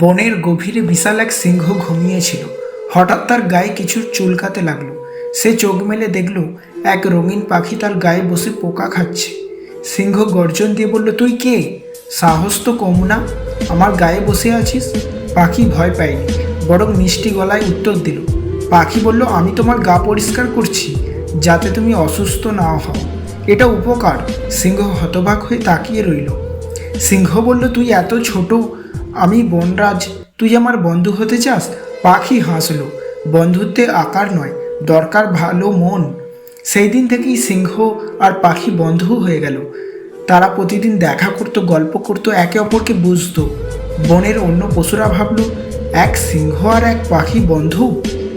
বনের গভীরে বিশাল এক সিংহ ঘুমিয়েছিল। হঠাৎ তার গায়ে কিছু চুলকাতে লাগলো। সে চোখ মেলে দেখল এক রঙিন পাখি তার গায়ে বসে পোকা খাচ্ছে। সিংহ গর্জন দিয়ে বলল, তুই কে? সাহস তো কম না, আমার গায়ে বসে আছিস। পাখি ভয় পায়নি, বরং মিষ্টি গলায় উত্তর দিল। পাখি বলল, আমি তোমার গা পরিষ্কার করছি যাতে তুমি অসুস্থ না হও, এটা উপকার। সিংহ হতবাক হয়ে তাকিয়ে রইল। সিংহ বলল, তুই এত ছোট, আমি বনরাজ, তুই আমার বন্ধু হতে চাস? পাখি হাসলো, বন্ধুত্বে আকার নয়, দরকার ভালো মন। সেই দিন থেকেই সিংহ আর পাখি বন্ধু হয়ে গেল। তারা প্রতিদিন দেখা করতো, গল্প করতো, একে অপরকে বুঝতো। বনের অন্য পশুরা ভাবলো, এক সিংহ আর এক পাখি বন্ধু,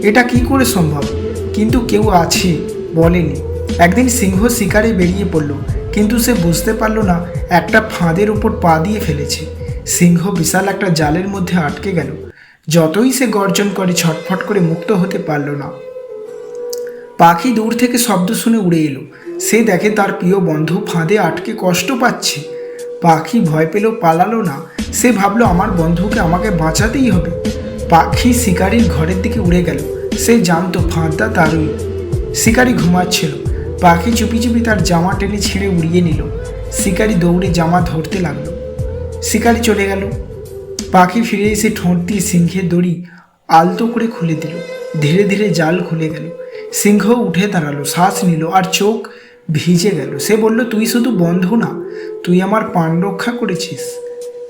এটা কি করে সম্ভব? কিন্তু কেউ আছে বলেনি। একদিন সিংহ শিকারে বেরিয়ে পড়ল, কিন্তু সে বুঝতে পারল না একটা ফাঁদের উপর পা দিয়ে ফেলেছে। সিংহ বিশাল একটা জালের মধ্যে আটকে গেল। যতই সে গর্জন করে, ছটফট করে মুক্ত হতে পারল না। পাখি দূর থেকে শব্দ শুনে উড়ে এলো। সে দেখে তার প্রিয় বন্ধু ফাঁদে আটকে কষ্ট পাচ্ছে। পাখি ভয় পেলেও পালালো না। সে ভাবলো, আমার বন্ধুকে আমাকে বাঁচাতেই হবে। পাখি শিকারির ঘরের দিকে উড়ে গেল। সে জানতো ফাঁদটা তারই। শিকারি ঘুমাচ্ছিল। পাখি চুপি চুপি তার জামা টেনে ছিঁড়ে উড়িয়ে নিল। শিকারি দৌড়ে জামা ধরতে লাগলো। শিকারি চলে গেল। পাখি ফিরে এসে ঠোঁট দিয়ে সিংহের দড়ি আলতো করে খুলে দিল। ধীরে ধীরে জাল খুলে গেল। সিংহ উঠে দাঁড়ালো, শ্বাস নিল, আর চোখ ভিজে গেল। সে বলল, তুই শুধু বন্ধু না, তুই আমার প্রাণ রক্ষা করেছিস।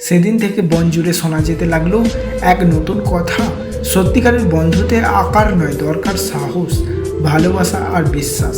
সেদিন থেকে বন জুড়ে শোনা যেতে লাগলো এক নতুন কথা, সত্যিকারের বন্ধুতে আকার নয়, দরকার সাহস, ভালোবাসা আর বিশ্বাস।